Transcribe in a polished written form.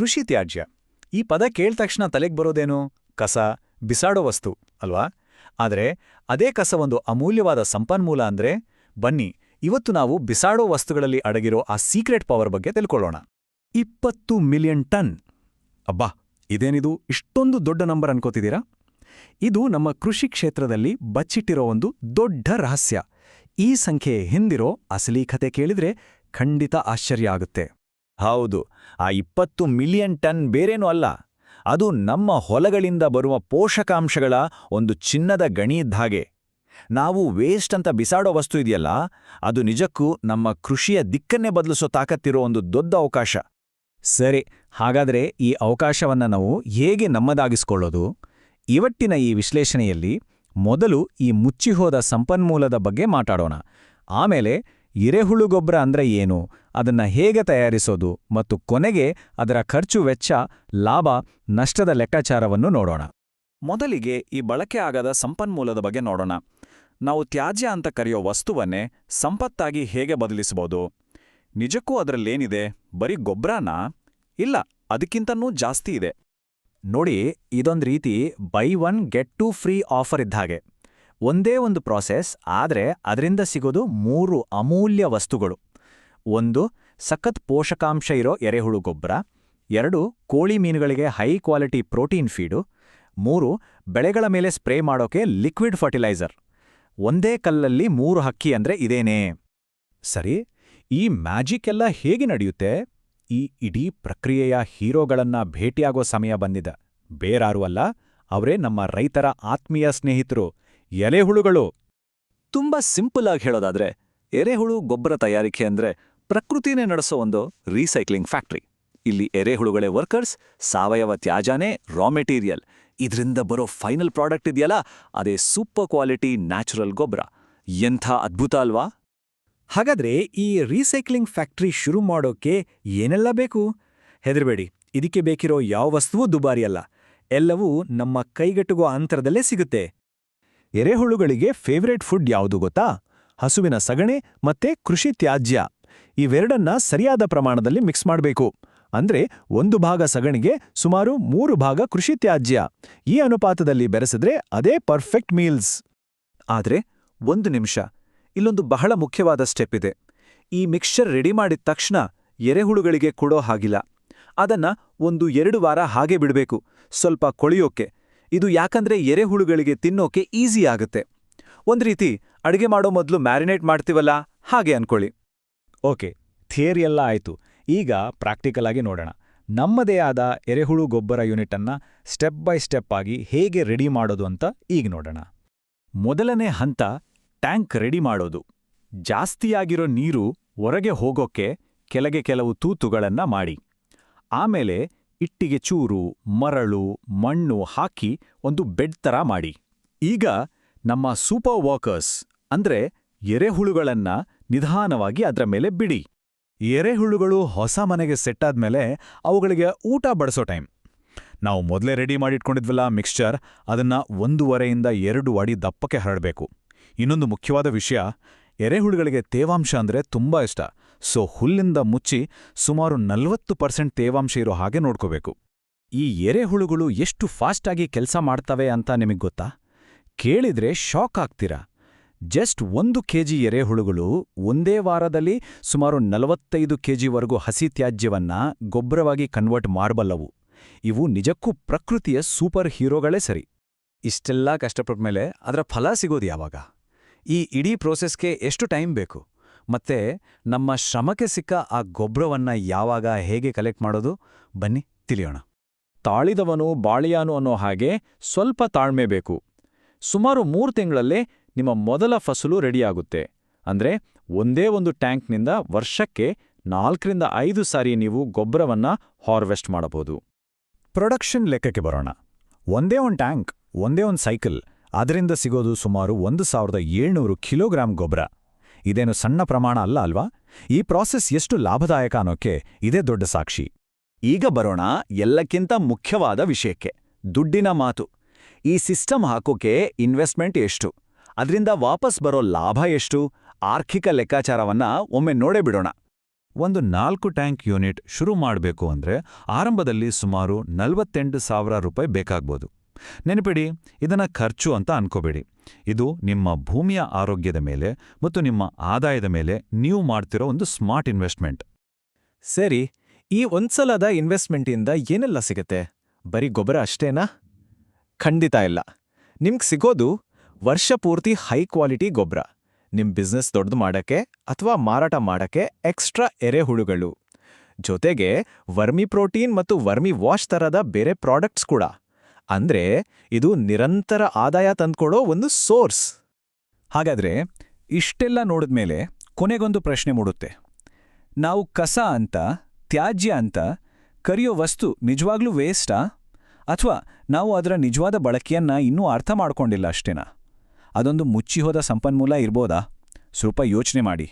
ಕೃಷಿ ತ್ಯಾಜ್ಯ ಈ ಪದ ಕೇಳಿದ ತಕ್ಷಣ ತಲೆಗೆ ಬರೋದೇನು? ಕಸ, ಬಿಸಾಡೋ ವಸ್ತು ಅಲ್ವಾ? ಆದರೆ ಅದೇ ಕಸ ಒಂದು ಅಮೂಲ್ಯವಾದ ಸಂಪನ್ಮೂಲ ಅಂದ್ರೆ ಬನ್ನಿ ಇವತ್ತು ನಾವು ಬಿಸಾಡೋ ವಸ್ತುಗಳಲ್ಲಿ ಅಡಗಿರೋ ಆ ಸೀಕ್ರೆಟ್ ಪವರ್ ಬಗ್ಗೆ ತಿಳ್ಕೊಳ್ಳೋಣ. 20 ಮಿಲಿಯನ್ ಟನ್! ಅಬ್ಬಾ, ಇದೇನಿದು ಇಷ್ಟೊಂದು ದೊಡ್ಡ ನಂಬರ್ ಅನ್ಕೋತಿದ್ದೀರಾ? ಇದು ನಮ್ಮ ಕೃಷಿ ಕ್ಷೇತ್ರದಲ್ಲಿ ಬಚ್ಚಿಟ್ಟಿರೋ ಒಂದು ದೊಡ್ಡ ರಹಸ್ಯ. ಈ ಸಂಖ್ಯೆ ಹಿಂದಿರೋ ಅಸಲಿ ಕಥೆ ಕೇಳಿದ್ರೆ ಖಂಡಿತ ಆಶ್ಚರ್ಯ ಆಗುತ್ತೆ. ಹೌದು, ಆ 20 ಮಿಲಿಯನ್ ಟನ್ ಬೇರೇನೂ ಅಲ್ಲ. ಅದು ನಮ್ಮ ಹೊಲಗಳಿಂದ ಬರುವ ಪೋಷಕಾಂಶಗಳ ಒಂದು ಚಿನ್ನದ ಗಣಿ ಇದ್ದ ಹಾಗೆ. ನಾವು ವೇಸ್ಟ್ ಅಂತ ಬಿಸಾಡೋ ವಸ್ತು ಇದೆಯಲ್ಲ, ಅದು ನಿಜಕ್ಕೂ ನಮ್ಮ ಕೃಷಿಯ ದಿಕ್ಕನ್ನೇ ಬದಲಿಸೋ ತಾಕತ್ತಿರೋ ಒಂದು ದೊಡ್ಡ ಅವಕಾಶ. ಸರಿ, ಹಾಗಾದ್ರೆ ಈ ಅವಕಾಶವನ್ನ ನಾವು ಹೇಗೆ ನಮ್ಮದಾಗಿಸ್ಕೊಳ್ಳೋದು? ಇವತ್ತಿನ ಈ ವಿಶ್ಲೇಷಣೆಯಲ್ಲಿ ಮೊದಲು ಈ ಮುಚ್ಚಿಹೋದ ಸಂಪನ್ಮೂಲದ ಬಗ್ಗೆ ಮಾತಾಡೋಣ. ಆಮೇಲೆ ಎರೆಹುಳು ಗೊಬ್ಬರ ಅಂದ್ರೆ ಏನು, ಅದನ್ನ ಹೇಗೆ ತಯಾರಿಸೋದು ಮತ್ತು ಕೊನೆಗೆ ಅದರ ಖರ್ಚು ವೆಚ್ಚ, ಲಾಭ, ನಷ್ಟದ ಲೆಕ್ಕಾಚಾರವನ್ನು ನೋಡೋಣ. ಮೊದಲಿಗೆ ಈ ಬಳಕೆ ಆಗದ ಸಂಪನ್ಮೂಲದ ಬಗ್ಗೆ ನೋಡೋಣ. ನಾವು ತ್ಯಾಜ್ಯ ಅಂತ ಕರೆಯೋ ವಸ್ತುವನ್ನೇ ಸಂಪತ್ತಾಗಿ ಹೇಗೆ ಬದಲಿಸಬಹುದು? ನಿಜಕ್ಕೂ ಅದರಲ್ಲೇನಿದೆ? ಬರೀ ಗೊಬ್ಬರನಾ? ಇಲ್ಲ, ಅದಕ್ಕಿಂತನೂ ಜಾಸ್ತಿ ಇದೆ. ನೋಡಿ, ಇದೊಂದು ರೀತಿ buy one get two free offer ಇದ್ದ ಹಾಗೆ. ಒಂದೇ ಒಂದು ಪ್ರಾಸೆಸ್, ಆದರೆ ಅದರಿಂದ ಸಿಗೋದು 3 ಅಮೂಲ್ಯ ವಸ್ತುಗಳು. 1 ಸಖತ್ ಪೋಷಕಾಂಶ ಇರೋ ಎರೆಹುಳು ಗೊಬ್ಬರ, 2 ಕೋಳಿ ಮೀನುಗಳಿಗೆ ಹೈ ಕ್ವಾಲಿಟಿ ಪ್ರೋಟೀನ್ ಫೀಡು, 3 ಬೆಳೆಗಳ ಮೇಲೆ ಸ್ಪ್ರೇ ಮಾಡೋಕೆ ಲಿಕ್ವಿಡ್ ಫರ್ಟಿಲೈಸರ್. ಒಂದೇ ಕಲ್ಲಲ್ಲಿ 3 ಹಕ್ಕಿ ಅಂದ್ರೆ ಇದೇನೇ? ಸರಿ, ಈ ಮ್ಯಾಜಿಕ್ ಎಲ್ಲ ಹೇಗೆ ನಡೆಯುತ್ತೆ? ಈ ಇಡೀ ಪ್ರಕ್ರಿಯೆಯ ಹೀರೋಗಳನ್ನ ಭೇಟಿಯಾಗೋ ಸಮಯ ಬಂದಿದೆ. ಬೇರಾರೂ ಅಲ್ಲ, ಅವರೇ ನಮ್ಮ ರೈತರ ಆತ್ಮೀಯ ಸ್ನೇಹಿತರು, ಎರೆಹುಳುಗಳು. ತುಂಬಾ ಸಿಂಪಲ್ ಆಗಿ ಹೇಳೋದಾದ್ರೆ, ಎರೆಹುಳು ಗೊಬ್ಬರ ತಯಾರಿಕೆ ಅಂದ್ರೆ ಪ್ರಕೃತಿನೇ ನಡೆಸೋ ಒಂದು ರೀಸೈಕ್ಲಿಂಗ್ ಫ್ಯಾಕ್ಟ್ರಿ. ಇಲ್ಲಿ ಎರೆಹುಳುಗಳೇ ವರ್ಕರ್ಸ್, ಸಾವಯವ ತ್ಯಾಜ್ಯನೇ ರಾ ಮೆಟೀರಿಯಲ್. ಇದರಿಂದ ಬರೋ ಫೈನಲ್ ಪ್ರಾಡಕ್ಟ್ ಇದೆಯಲ್ಲ, ಅದೇ ಸೂಪರ್ ಕ್ವಾಲಿಟಿ ನ್ಯಾಚುರಲ್ ಗೊಬ್ಬರ. ಎಂಥ ಅದ್ಭುತ ಅಲ್ವಾ? ಹಾಗಾದ್ರೆ ಈ ರೀಸೈಕ್ಲಿಂಗ್ ಫ್ಯಾಕ್ಟ್ರಿ ಶುರು ಮಾಡೋಕೆ ಏನೆಲ್ಲ ಬೇಕು? ಹೆದರಬೇಡಿ, ಇದಕ್ಕೆ ಬೇಕಿರೋ ಯಾವ ವಸ್ತುವೂ ದುಬಾರಿಯಲ್ಲ. ಎಲ್ಲವೂ ನಮ್ಮ ಕೈಗೆಟುಕೋ ಅಂತರದಲ್ಲೇ ಸಿಗುತ್ತೆ. ಎರೆಹುಳುಗಳಿಗೆ ಫೇವರೇಟ್ ಫುಡ್ ಯಾವುದು ಗೊತ್ತಾ? ಹಸುವಿನ ಸಗಣಿ ಮತ್ತೆ ಕೃಷಿ ತ್ಯಾಜ್ಯ. ಇವೆರಡನ್ನ ಸರಿಯಾದ ಪ್ರಮಾಣದಲ್ಲಿ ಮಿಕ್ಸ್ ಮಾಡಬೇಕು. ಅಂದ್ರೆ 1 ಭಾಗ ಸಗಣಿಗೆ ಸುಮಾರು 3 ಭಾಗ ಕೃಷಿ ತ್ಯಾಜ್ಯ. ಈ ಅನುಪಾತದಲ್ಲಿ ಬೆರೆಸಿದ್ರೆ ಅದೇ ಪರ್ಫೆಕ್ಟ್ ಮೀಲ್ಸ್. ಆದ್ರೆ 1 ನಿಮಿಷ, ಇಲ್ಲೊಂದು ಬಹಳ ಮುಖ್ಯವಾದ ಸ್ಟೆಪ್ ಇದೆ. ಈ ಮಿಕ್ಸ್ಚರ್ ರೆಡಿ ಮಾಡಿದ ತಕ್ಷಣ ಎರೆಹುಳುಗಳಿಗೆ ಕೊಡೋ ಹಾಗಿಲ್ಲ. ಅದನ್ನ 1-2 ವಾರ ಹಾಗೆ ಬಿಡಬೇಕು, ಸ್ವಲ್ಪ ಕೊಳೆಯೋಕೆ. ಇದು ಯಾಕಂದ್ರೆ ಎರೆಹುಳುಗಳಿಗೆ ತಿನ್ನೋಕೆ ಈಸಿ ಆಗುತ್ತೆ. ಒಂದ್ ರೀತಿ ಅಡಿಗೆ ಮಾಡೋ ಮೊದಲು ಮ್ಯಾರಿನೇಟ್ ಮಾಡ್ತೀವಲ್ಲ, ಹಾಗೆ ಅನ್ಕೊಳ್ಳಿ. ಓಕೆ, ಥಿಯರಿ ಎಲ್ಲ ಆಯ್ತು. ಈಗ ಪ್ರಾಕ್ಟಿಕಲ್ ಆಗಿ ನೋಡೋಣ. ನಮ್ಮದೇ ಆದ ಎರೆಹುಳು ಗೊಬ್ಬರ ಯೂನಿಟ್ ಅನ್ನ ಸ್ಟೆಪ್ ಬೈ ಸ್ಟೆಪ್ ಆಗಿ ಹೇಗೆ ರೆಡಿ ಮಾಡೋದು ಅಂತ ಈಗ ನೋಡೋಣ. ಮೊದಲನೇ ಹಂತ ಟ್ಯಾಂಕ್ ರೆಡಿ ಮಾಡೋದು. ಜಾಸ್ತಿಯಾಗಿರೋ ನೀರು ಹೊರಗೆ ಹೋಗೋಕೆ ಕೆಳಗೆ ಕೆಲವು ತೂತುಗಳನ್ನ ಮಾಡಿ. ಆಮೇಲೆ ಇಟ್ಟಿಗೆ ಚೂರು, ಮರಳು, ಮಣ್ಣು ಹಾಕಿ ಒಂದು ಬೆಡ್ ತರ ಮಾಡಿ. ಈಗ ನಮ್ಮ ಸೂಪರ್ ವರ್ಕರ್ಸ್ ಅಂದ್ರೆ ಎರೆಹುಳುಗಳನ್ನ ನಿಧಾನವಾಗಿ ಅದರ ಮೇಲೆ ಬಿಡಿ. ಎರೆಹುಳುಗಳು ಹೊಸ ಮನೆಗೆ ಸೆಟ್ಟಾದ್ಮೇಲೆ ಅವುಗಳಿಗೆ ಊಟ ಬಡಿಸೋ ಟೈಮ್. ನಾವು ಮೊದಲೇ ರೆಡಿ ಮಾಡಿಟ್ಕೊಂಡಿದ್ವಲ್ಲ ಮಿಕ್ಸ್ಚರ್, ಅದನ್ನ 1.5 to 2 ಅಡಿ ದಪ್ಪಕ್ಕೆ ಹರಡಬೇಕು. ಇನ್ನೊಂದು ಮುಖ್ಯವಾದ ವಿಷಯ, ಎರೆಹುಳುಗಳಿಗೆ ತೇವಾಂಶ ಅಂದ್ರೆ ತುಂಬಾ ಇಷ್ಟ. ಸೊ ಹುಲ್ಲಿಂದ ಮುಚ್ಚಿ ಸುಮಾರು 40% ತೇವಾಂಶ ಇರೋ ಹಾಗೆ ನೋಡ್ಕೋಬೇಕು. ಈ ಎರೆಹುಳುಗಳು ಎಷ್ಟು ಫಾಸ್ಟಾಗಿ ಕೆಲಸ ಮಾಡ್ತವೆ ಅಂತ ನಿಮಗೆ ಗೊತ್ತಾ? ಕೇಳಿದ್ರೆ ಶಾಕ್ ಆಗ್ತೀರಾ. ಜಸ್ಟ್ 1 ಕೆಜಿ ಎರೆಹುಳುಗಳು ಒಂದೇ ವಾರದಲ್ಲಿ ಸುಮಾರು 45 ಕೆಜಿವರೆಗೂ ಹಸಿ ತ್ಯಾಜ್ಯವನ್ನ ಗೊಬ್ಬರವಾಗಿ ಕನ್ವರ್ಟ್ ಮಾಡಬಲ್ಲವು. ಇವು ನಿಜಕ್ಕೂ ಪ್ರಕೃತಿಯ ಸೂಪರ್ ಹೀರೋಗಳೇ ಸರಿ. ಇಷ್ಟೆಲ್ಲ ಕಷ್ಟಪಟ್ಮೇಲೆ ಅದರ ಫಲ ಸಿಗೋದು ಯಾವಾಗ? ಈ ಇಡೀ ಪ್ರೋಸೆಸ್ಗೆ ಎಷ್ಟು ಟೈಮ್ ಬೇಕು? ಮತ್ತೆ ನಮ್ಮ ಶ್ರಮಕ್ಕೆ ಸಿಕ್ಕ ಆ ಗೊಬ್ಬರವನ್ನ ಯಾವಾಗ ಹೇಗೆ ಕಲೆಕ್ಟ್ ಮಾಡೋದು? ಬನ್ನಿ ತಿಳಿಯೋಣ. ತಾಳಿದವನು ಬಾಳಿಯಾನು ಅನ್ನೋ ಹಾಗೆ ಸ್ವಲ್ಪ ತಾಳ್ಮೆ ಬೇಕು. ಸುಮಾರು 3 ತಿಂಗಳಲ್ಲೇ ನಿಮ್ಮ ಮೊದಲ ಫಸಲು ರೆಡಿಯಾಗುತ್ತೆ. ಅಂದ್ರೆ ಒಂದೇ ಒಂದು ಟ್ಯಾಂಕ್ನಿಂದ ವರ್ಷಕ್ಕೆ 4 to 5 ಸಾರಿ ನೀವು ಗೊಬ್ಬರವನ್ನ ಹಾರ್ವೆಸ್ಟ್ ಮಾಡಬಹುದು. ಪ್ರೊಡಕ್ಷನ್ ಲೆಕ್ಕಕ್ಕೆ ಬರೋಣ. ಒಂದೇ ಒಂದು ಟ್ಯಾಂಕ್, ಒಂದೇ ಒಂದು ಸೈಕಲ್, ಅದರಿಂದ ಸಿಗೋದು ಸುಮಾರು 1700 ಕಿಲೋಗ್ರಾಂ ಗೊಬ್ಬರ. ಇದೇನು ಸಣ್ಣ ಪ್ರಮಾಣ ಅಲ್ಲ ಅಲ್ವಾ? ಈ ಪ್ರಾಸೆಸ್ ಎಷ್ಟು ಲಾಭದಾಯಕ ಅನ್ನೋಕೆ ಇದೇ ದೊಡ್ಡ ಸಾಕ್ಷಿ. ಈಗ ಬರೋಣ ಎಲ್ಲಕ್ಕಿಂತ ಮುಖ್ಯವಾದ ವಿಷಯಕ್ಕೆ, ದುಡ್ಡಿನ ಮಾತು. ಈ ಸಿಸ್ಟಮ್ ಹಾಕೋಕೆ ಇನ್ವೆಸ್ಟ್ಮೆಂಟ್ ಎಷ್ಟು, ಅದರಿಂದ ವಾಪಸ್ ಬರೋ ಲಾಭ ಎಷ್ಟು, ಆರ್ಥಿಕ ಲೆಕ್ಕಾಚಾರವನ್ನ ಒಮ್ಮೆ ನೋಡೇ ಬಿಡೋಣ. ಒಂದು 4 ಟ್ಯಾಂಕ್ ಯೂನಿಟ್ ಶುರು ಮಾಡಬೇಕು ಅಂದ್ರೆ ಆರಂಭದಲ್ಲಿ ಸುಮಾರು 48,000 ರೂಪಾಯಿ ಬೇಕಾಗ್ಬೋದು. ನೆನಪಿಡಿ, ಇದನ್ನ ಖರ್ಚು ಅಂತ ಅನ್ಕೋಬೇಡಿ. ಇದು ನಿಮ್ಮ ಭೂಮಿಯ ಆರೋಗ್ಯದ ಮೇಲೆ ಮತ್ತು ನಿಮ್ಮ ಆದಾಯದ ಮೇಲೆ ನೀವು ಮಾಡ್ತಿರೋ ಒಂದು ಸ್ಮಾರ್ಟ್ ಇನ್ವೆಸ್ಟ್ಮೆಂಟ್. ಸರಿ, ಈ ಒಂದ್ಸಲದ ಇನ್ವೆಸ್ಟ್ಮೆಂಟಿಂದ ಏನೆಲ್ಲ ಸಿಗತ್ತೆ? ಬರೀ ಗೊಬ್ಬರ ಅಷ್ಟೇನಾ? ಖಂಡಿತ ಇಲ್ಲ. ನಿಮ್ಗ್ ಸಿಗೋದು ವರ್ಷ ಪೂರ್ತಿ ಹೈ ಕ್ವಾಲಿಟಿ ಗೊಬ್ಬರ, ನಿಮ್ ಬಿಸ್ನೆಸ್ ದೊಡ್ಡದು ಮಾಡಕ್ಕೆ ಅಥವಾ ಮಾರಾಟ ಮಾಡಕ್ಕೆ ಎಕ್ಸ್ಟ್ರಾ ಎರೆಹುಳುಗಳು, ಜೊತೆಗೆ ವರ್ಮಿ ಪ್ರೋಟೀನ್ ಮತ್ತು ವರ್ಮಿ ವಾಶ್ ತರದ ಬೇರೆ ಪ್ರಾಡಕ್ಟ್ಸ್ ಕೂಡ. ಅಂದ್ರೆ ಇದು ನಿರಂತರ ಆದಾಯ ತಂದ್ಕೊಡೋ ಒಂದು ಸೋರ್ಸ್. ಹಾಗಾದ್ರೆ ಇಷ್ಟೆಲ್ಲ ನೋಡಿದ್ಮೇಲೆ ಕೊನೆಗೊಂದು ಪ್ರಶ್ನೆ ಮೂಡುತ್ತೆ. ನಾವು ಕಸ ಅಂತ, ತ್ಯಾಜ್ಯ ಅಂತ ಕರೆಯೋ ವಸ್ತು ನಿಜವಾಗ್ಲೂ ವೇಸ್ಟಾ? ಅಥವಾ ನಾವು ಅದರ ನಿಜವಾದ ಬಳಕೆಯನ್ನ ಇನ್ನೂ ಅರ್ಥ ಮಾಡ್ಕೊಂಡಿಲ್ಲ ಅಷ್ಟೇನಾ? ಅದೊಂದು ಮುಚ್ಚಿಹೋದ ಸಂಪನ್ಮೂಲ ಇರ್ಬೋದಾ? ಸ್ವಲ್ಪ ಯೋಚನೆ ಮಾಡಿ.